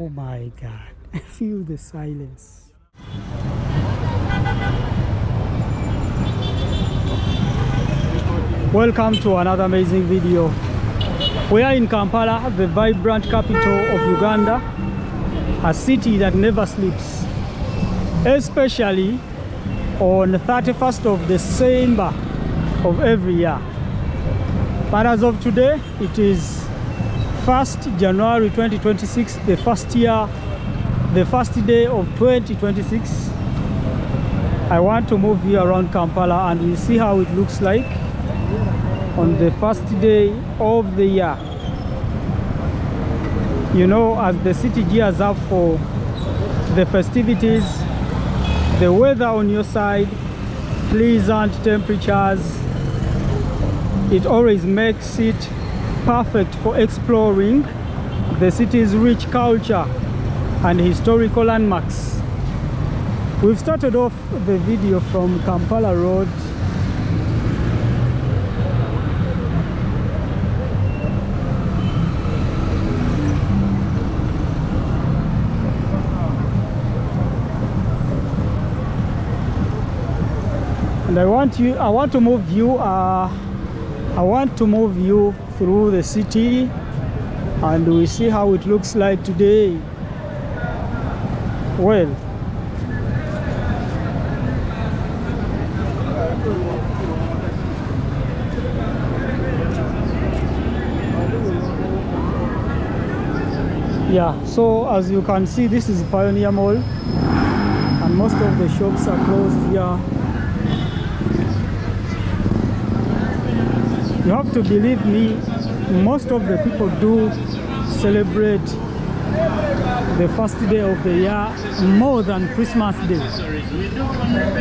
Oh my God, feel the silence. Welcome to another amazing video. We are in Kampala, the vibrant capital of Uganda, a city that never sleeps, especially on the 31st of December of every year. But as of today, it is 1st January 2026, the first day of 2026. I want to move you around Kampala and we'll see how it looks like on the first day of the year. You know, as the city gears up for the festivities, the weather on your side, pleasant temperatures, it always makes it perfect for exploring the city's rich culture and historical landmarks. We've started off the video from Kampala Road. And I want to move you through the city, and we see how it looks like today. Well, yeah, so as you can see, this is Pioneer Mall and most of the shops are closed here. You have to believe me, most of the people do celebrate the first day of the year more than Christmas Day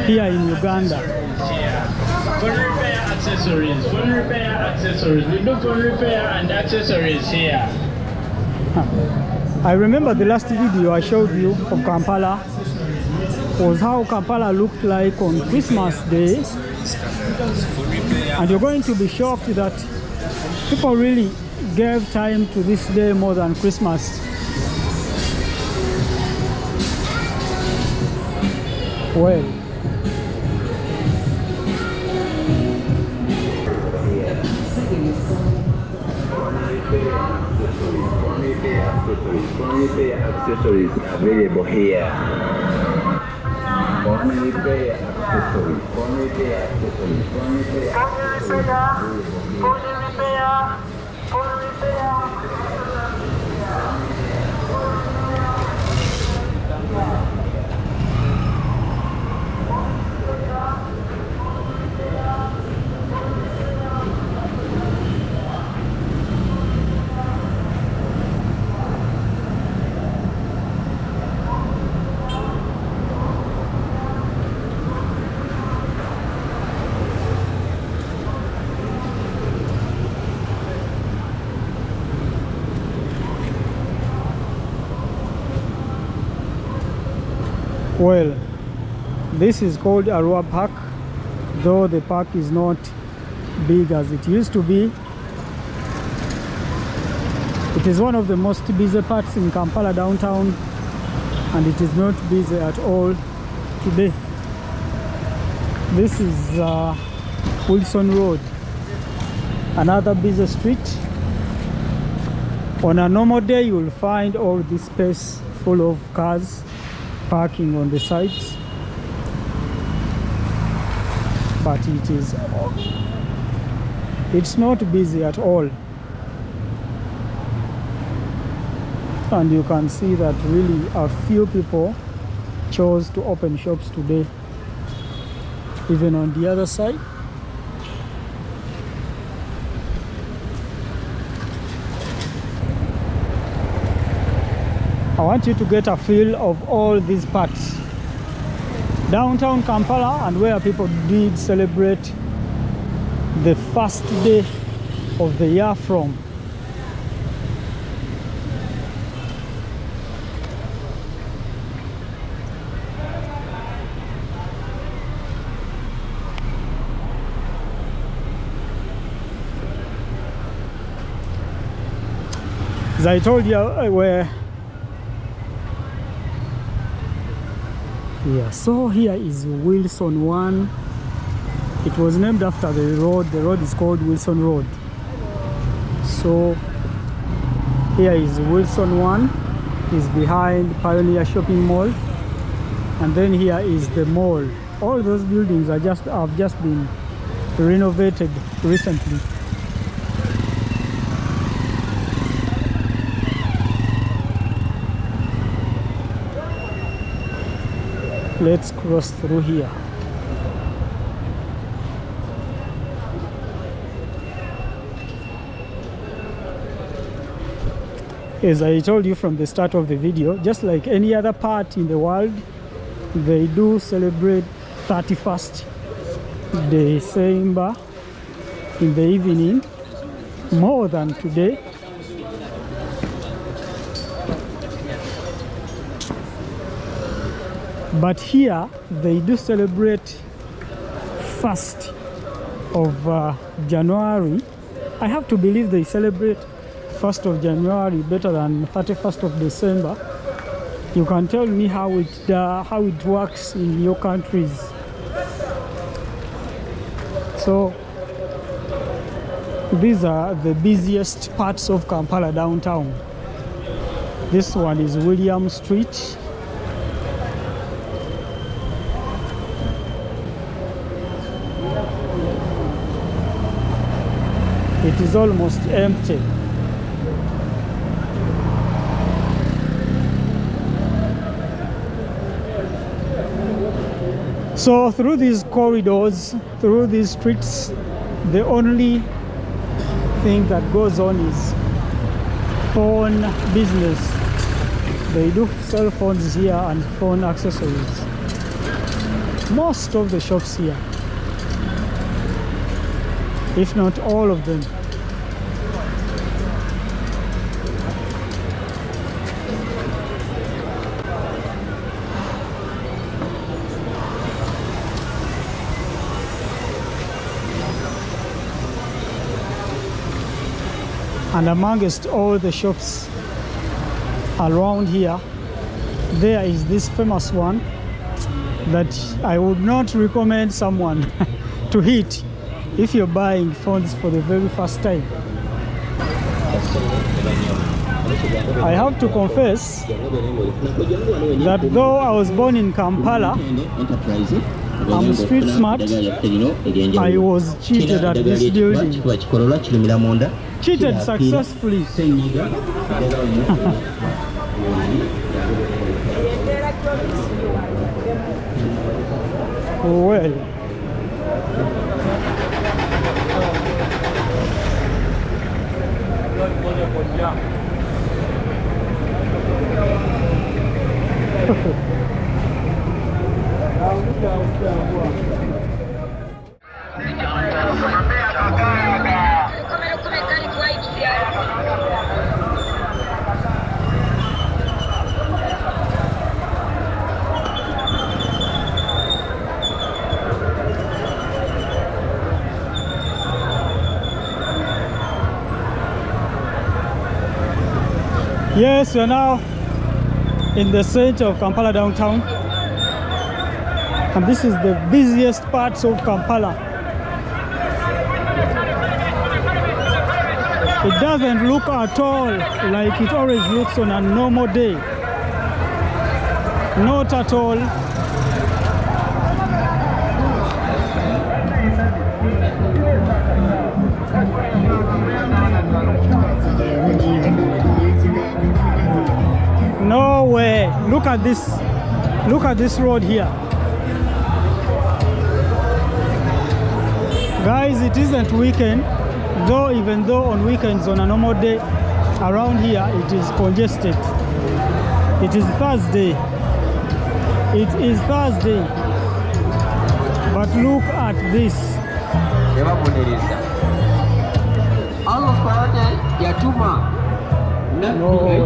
here in Uganda. Phone repair accessories, phone repair accessories. We do phone repair and accessories here. I remember the last video I showed you of Kampala was how Kampala looked like on Christmas Day. And you're going to be shocked that people really gave time to this day more than Christmas. Well, accessories available here. Phone repair accessories, phone repair accessories, phone repair well, this is called Arua Park, though the park is not big as it used to be. It is one of the most busy parks in Kampala downtown, and it is not busy at all today. This is Wilson Road, another busy street. On a normal day, you will find all this space full of cars parking on the sides, but it's not busy at all. And you can see that really a few people chose to open shops today. Even on the other side, I want you to get a feel of all these parts. Downtown Kampala, and where people did celebrate the first day of the year from. As I told you, Yeah, so here is Wilson 1. It was named after the road. The road is called Wilson Road. So here is Wilson 1. Is behind Pioneer Shopping Mall. And then here is the mall. All those buildings have just been renovated recently. Let's cross through here. As I told you from the start of the video, just like any other part in the world, they do celebrate 31st December in the evening, more than today. But here they do celebrate 1st of January. I have to believe they celebrate 1st of January better than 31st of December. You can tell me how it works in your countries. So these are the busiest parts of Kampala downtown. This one is William Street. It is almost empty. So through these corridors, through these streets, the only thing that goes on is phone business. They do sell phones here and phone accessories. Most of the shops here, if not all of them. And amongst all the shops around here, there is this famous one that I would not recommend someone to hit if you're buying phones for the very first time. I have to confess that though I was born in Kampala, I'm street smart, I was cheated at this building. Cheated successfully. Well, yes, we are now in the center of Kampala downtown, and this is the busiest parts of Kampala. It doesn't look at all like it always looks on a normal day. Not at all. No way. Look at this. Look at this road here. Guys, it isn't weekend, though. Even though on weekends, on a normal day around here, it is congested. It is Thursday. It is Thursday. But look at this. No way.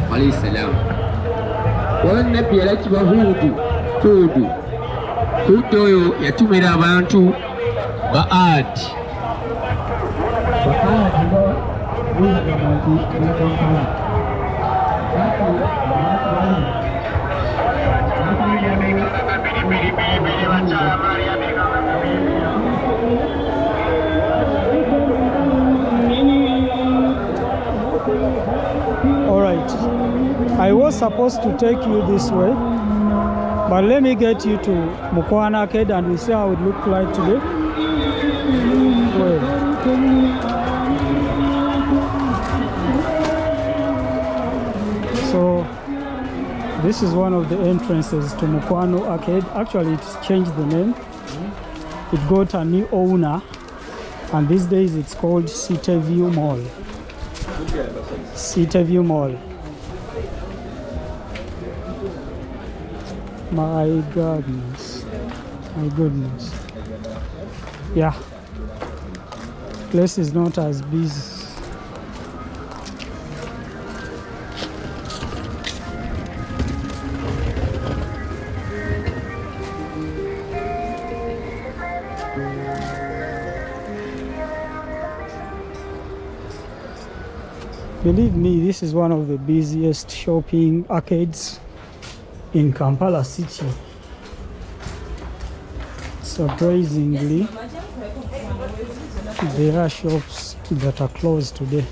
Alayhi salam. Wan nabi alakiba hudu oyo yatumira abantu baad All right, I was supposed to take you this way, but let me get you to Mukwana Arcade and we see how it looks like today. So this is one of the entrances to Mukwano Arcade. Actually, it's changed the name. It got a new owner, and these days it's called City View Mall. City View Mall. My goodness. My goodness. Yeah. Place is not as busy. Believe me, this is one of the busiest shopping arcades in Kampala city. Surprisingly, there are shops that are closed today.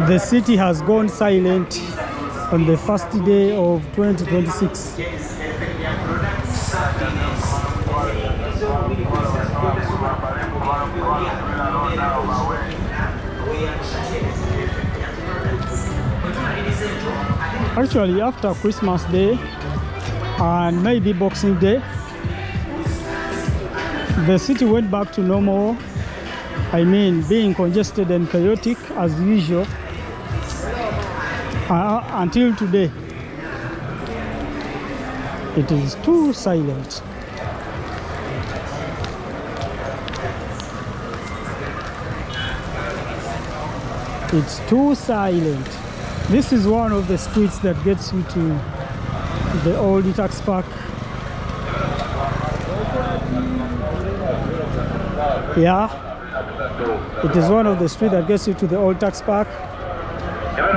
The city has gone silent on the first day of 2026. Actually, after Christmas Day and maybe Boxing Day, the city went back to normal. I mean, being congested and chaotic as usual until today. It is too silent. It's too silent. This is one of the streets that gets you to the old tax park. Yeah, it is one of the streets that gets you to the old tax park.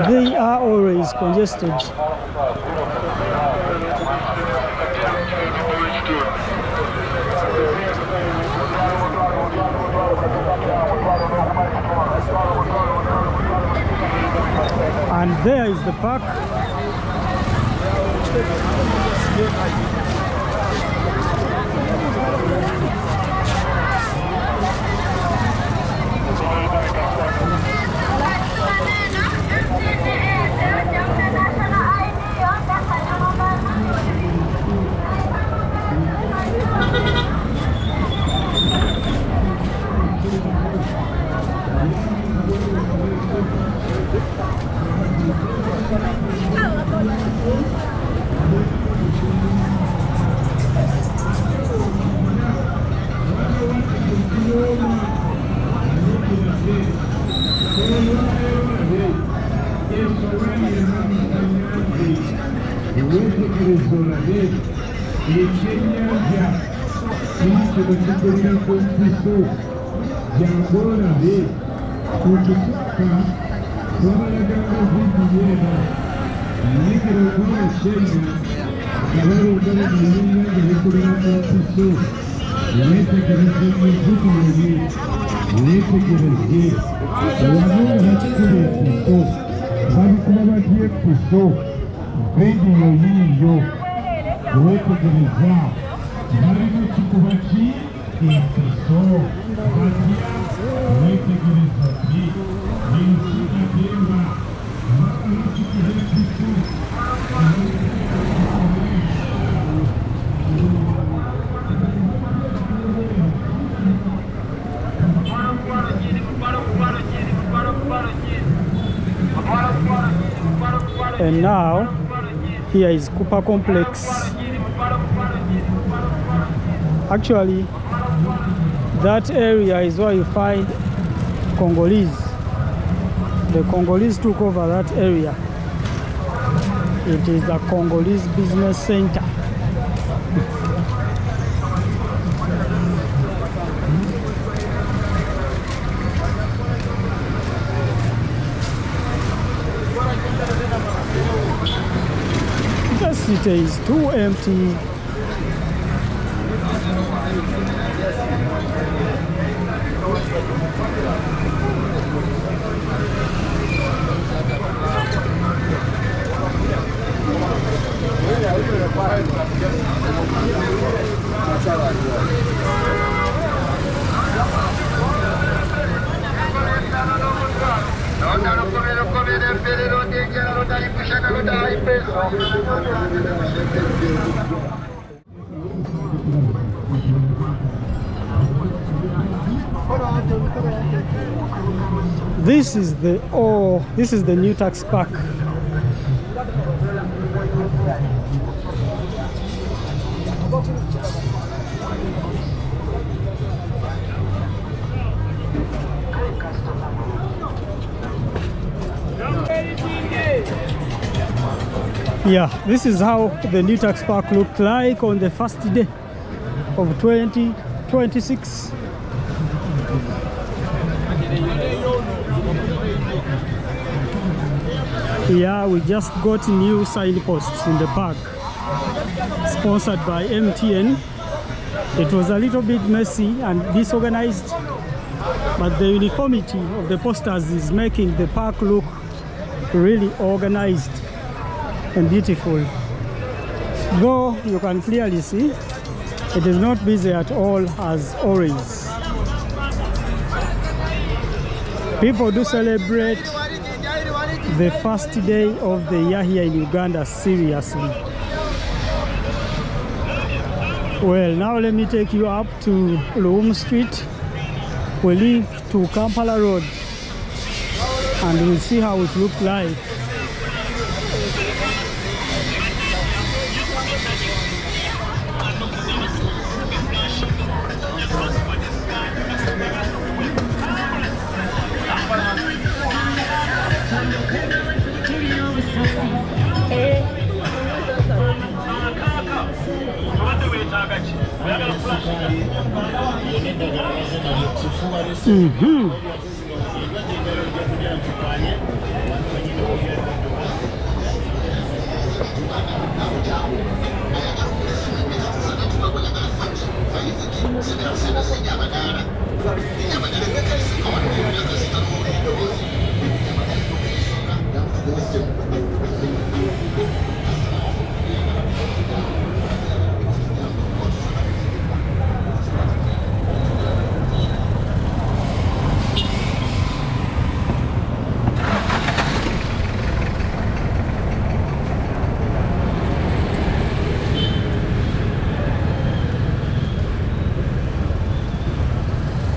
They are always congested. And there is the park. wetegereze ababona bakiri kuso bari kuba bagiye kuso vidiyo yiyo wetegereza bari kuba kigiye kuso bagira wetegereza ati ninsika temba bakiri kuso. And now here is Cooper Complex. Actually, that area is where you find Congolese. The Congolese took over that area. It is a Congolese business center. The city is too empty. This is the new tax park. Yeah, this is how the new tax park looked like on the first day of 2026. Yeah, we just got new signposts in the park, sponsored by MTN. It was a little bit messy and disorganized, but the uniformity of the posters is making the park look really organized and beautiful. Though you can clearly see it is not busy at all as always. People do celebrate the first day of the year here in Uganda seriously. Well, now let me take you up to Luum Street. We link to Kampala Road and we'll see how it looked like.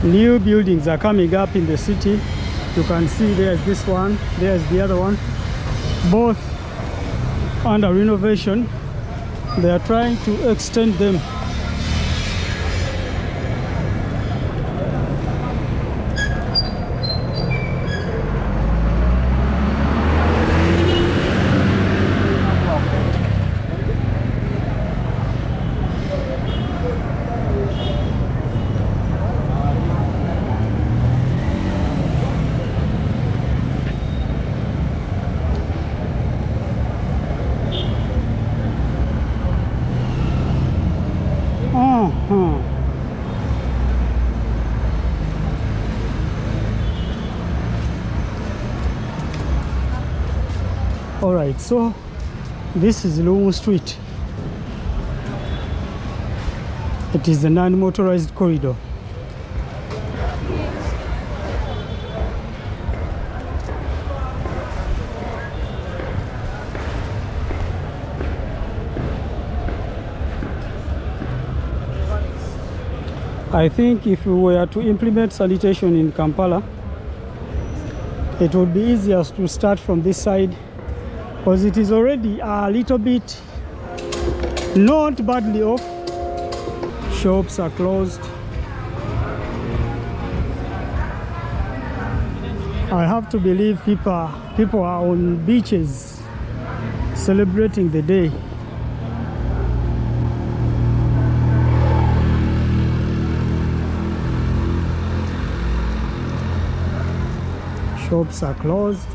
New buildings are coming up in the city. You can see there's this one, there's the other one, both under renovation. They are trying to extend them. All right, so this is Lumu Street. It is the non-motorized corridor. I think if we were to implement sanitation in Kampala, it would be easier to start from this side, because it is already a little bit not badly off. Shops are closed. I have to believe people are on beaches celebrating the day. Shops are closed.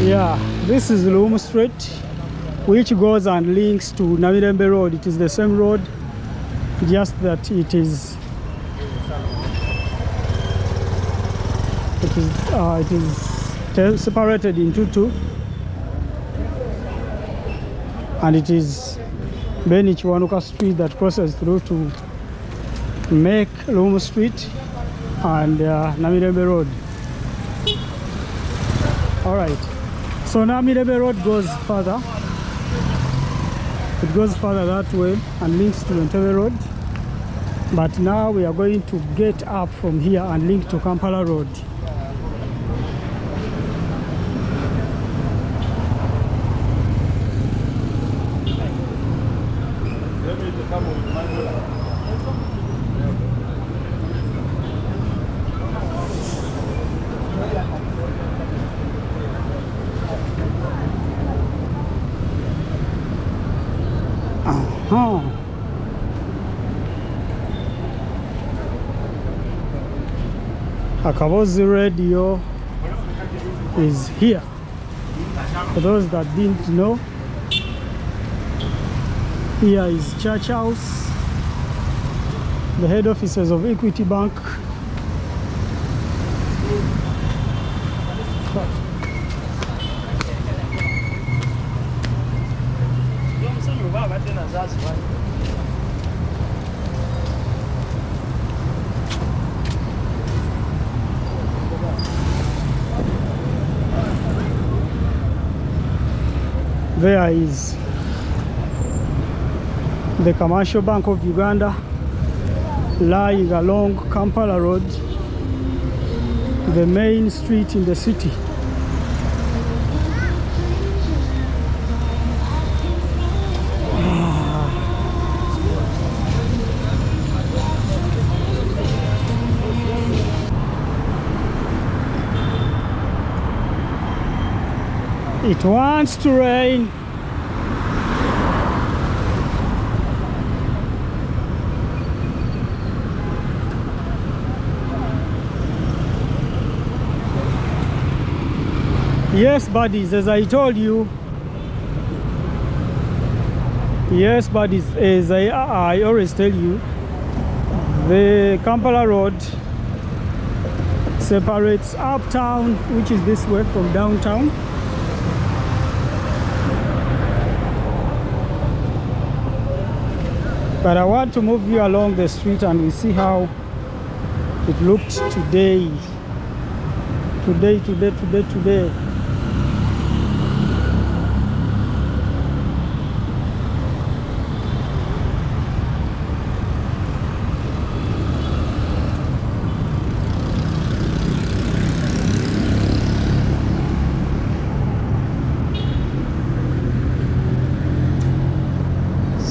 Yeah, this is Lumu Street, which goes and links to Namirembe Road. It is the same road, just that it is separated into two, and it is Benich Wanuka Street that crosses through to make Lumu Street and Namirembe Road. All right. So Namirembe Road goes further. It goes further that way and links to Entebbe Road. But now we are going to get up from here and link to Kampala Road. Akabozi Radio is here. For those that didn't know, here is Church House, the head offices of Equity Bank. There is the Commercial Bank of Uganda lying along Kampala Road, the main street in the city. It wants to rain. Yes, buddies, as I told you. Yes, buddies, as I always tell you, the Kampala Road separates uptown, which is this way, from downtown. But I want to move you along the street and we see how it looked today. Today.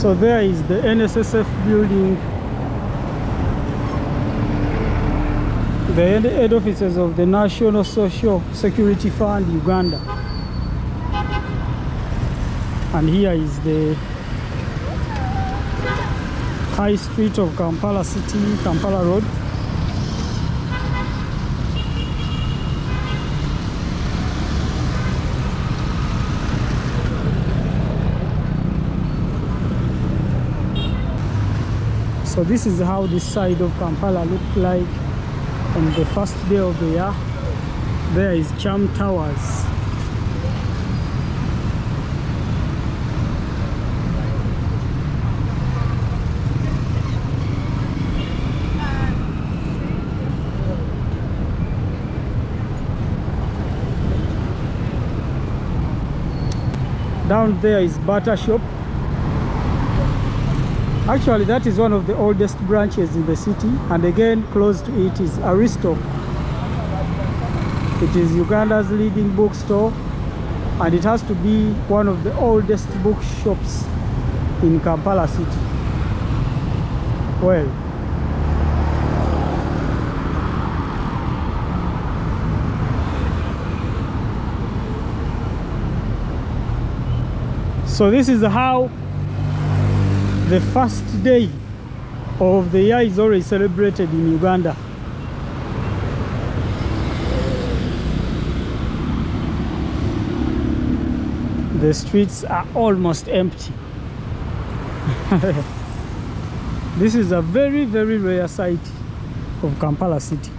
So there is the NSSF building. the head offices of the National Social Security Fund, Uganda. And here is the high street of Kampala City, Kampala Road. So this is how this side of Kampala looked like on the first day of the year. There is Cham Towers. Down there is Butter Shop. Actually, that is one of the oldest branches in the city, and again close to it is Aristo. It is Uganda's leading bookstore, and it has to be one of the oldest bookshops in Kampala City. Well, so this is how the first day of the year is already celebrated in Uganda. The streets are almost empty. This is a very, very rare sight of Kampala City.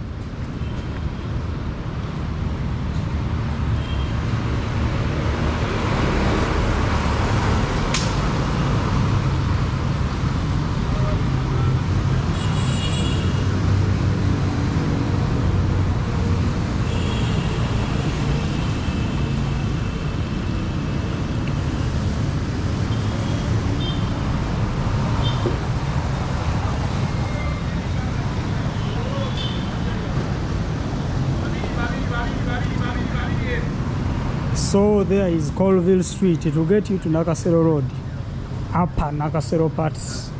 So there is Colville Street. It will get you to Nakasero Road, upper Nakasero parts.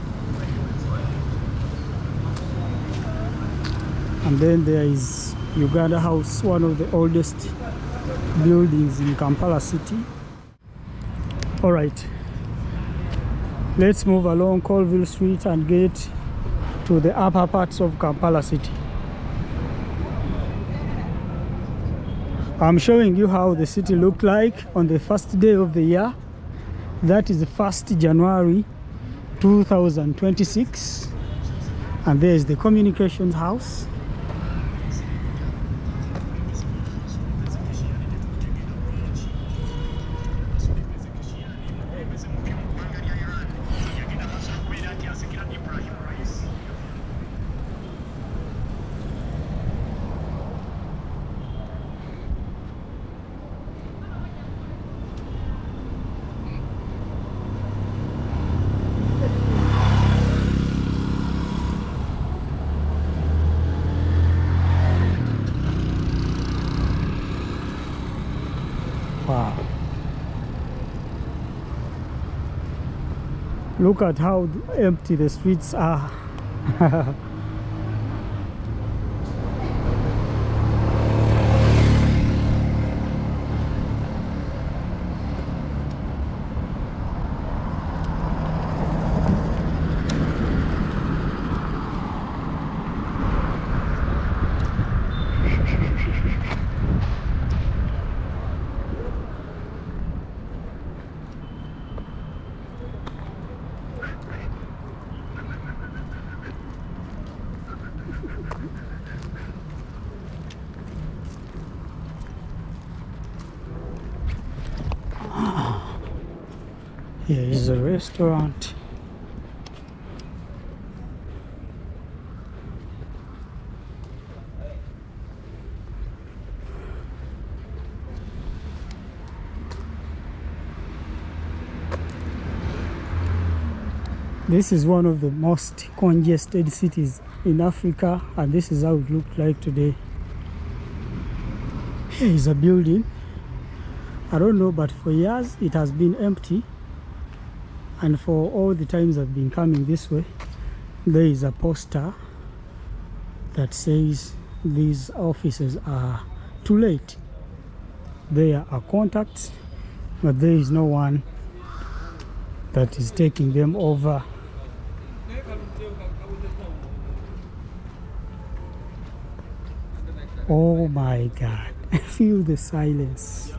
And then there is Uganda House, one of the oldest buildings in Kampala City. All right, let's move along Colville Street and get to the upper parts of Kampala City. I'm showing you how the city looked like on the first day of the year. That is the 1st January 2026. And there is the communications house. Wow. Look at how empty the streets are. Here is a restaurant. This is one of the most congested cities in Africa, and this is how it looked like today. Here is a building. I don't know, but for years it has been empty. And for all the times I've been coming this way, there is a poster that says these offices are too late. There are contacts, but there is no one that is taking them over. Oh my God, feel the silence.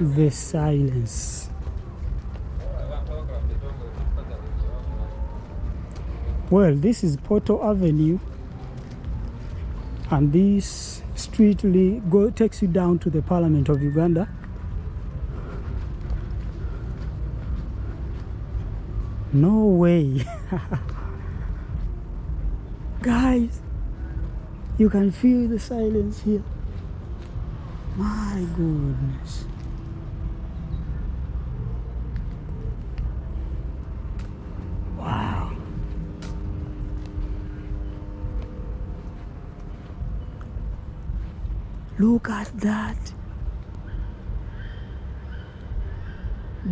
The silence. Well, this is Porto Avenue, and this street takes you down to the Parliament of Uganda. No way. Guys, you can feel the silence here. My goodness. Wow. Look at that.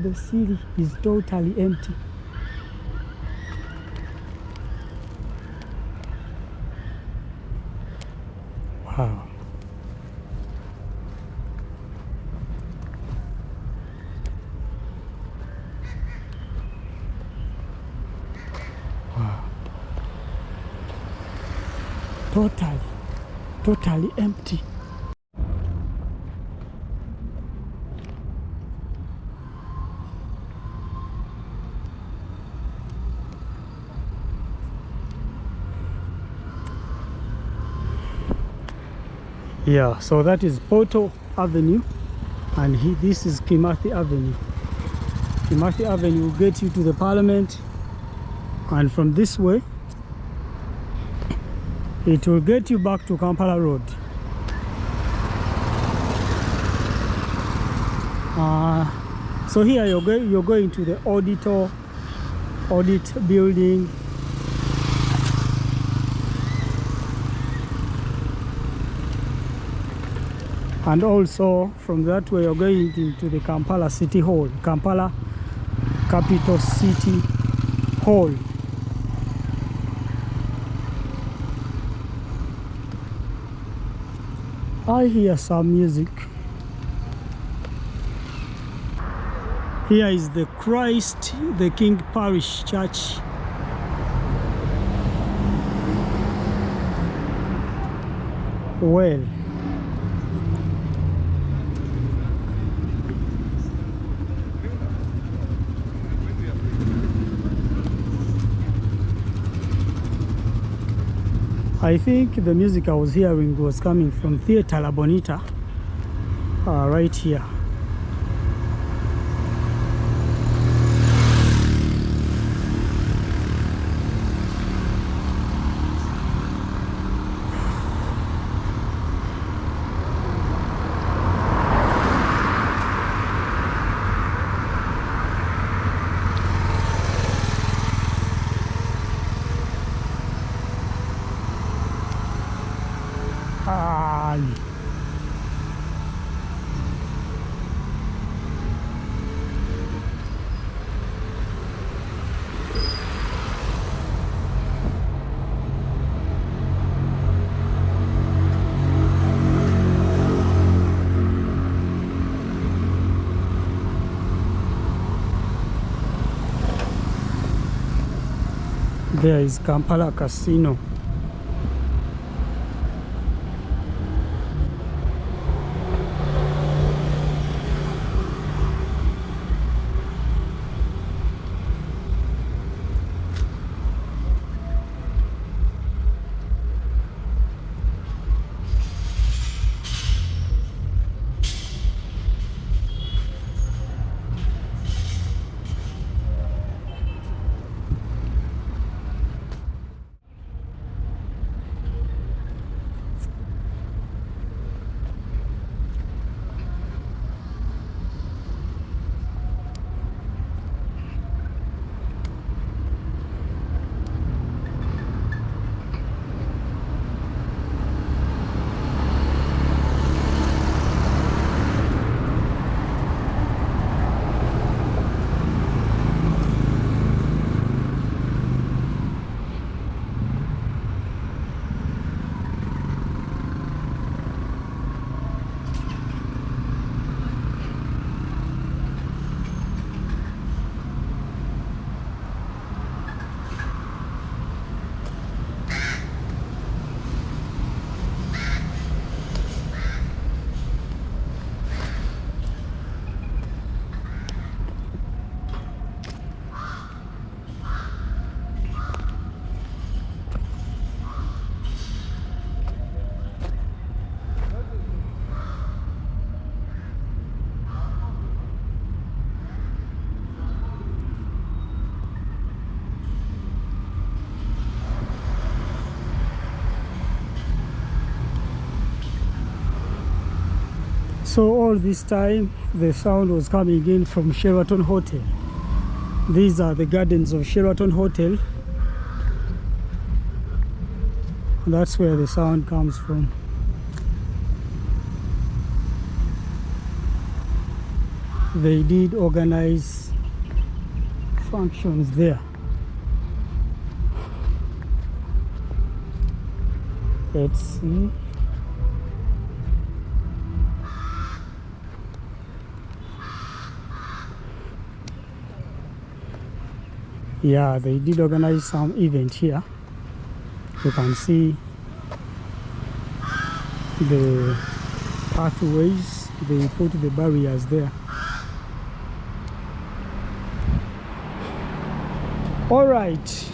The city is totally empty. Wow. Wow. Totally empty. Yeah, so that is Porto Avenue, and this is Kimathi Avenue. Kimathi Avenue will get you to the Parliament, and from this way it will get you back to Kampala Road. So here you're going to the audit building. And also from that way you're going into the Kampala City Hall, Kampala Capital City Hall. I hear some music. Here is the Christ the King Parish Church. Well, I think the music I was hearing was coming from Theatre La Bonita, right here. There is Kampala Casino. So all this time the sound was coming in from Sheraton Hotel. These are the gardens of Sheraton Hotel. That's where the sound comes from. They did organize functions there. Let's see. Yeah, they did organize some event here. You can see the pathways, they put the barriers there. All right.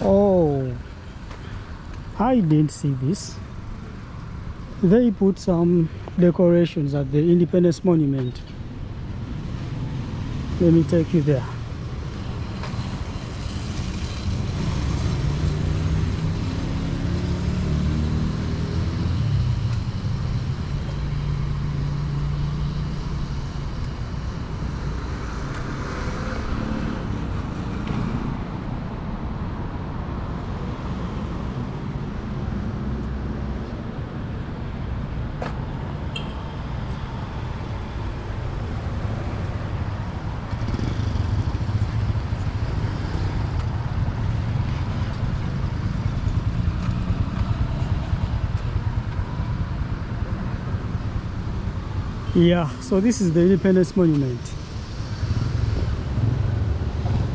Oh, I didn't see this. They put some decorations at the Independence Monument. Let me take you there. Yeah, so this is the Independence Monument.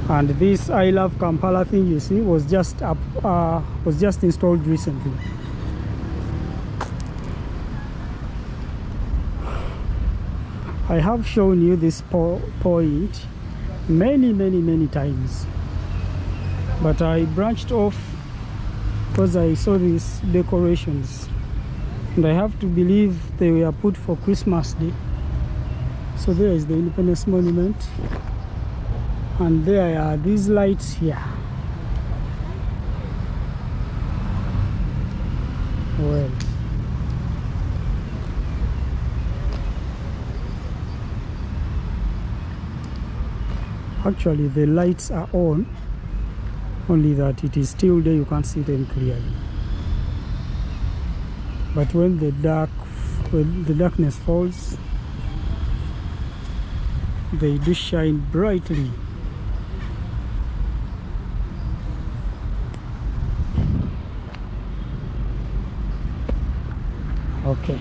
And this I Love Kampala thing you see was just installed recently. I have shown you this point many times, but I branched off because I saw these decorations, and I have to believe they were put for Christmas Day. So there is the Independence Monument, and there are these lights here. Well, actually the lights are on, only that it is still there, you can't see them clearly. But when the darkness falls, they do shine brightly. Okay.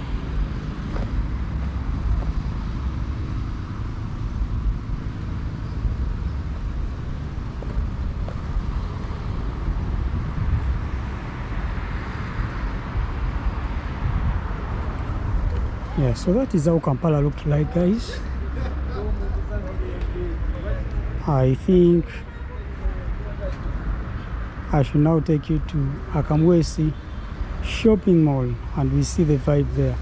Yeah, so that is how Kampala looked like, guys. I think I should now take you to Akamwesi shopping mall, and we see the vibe there.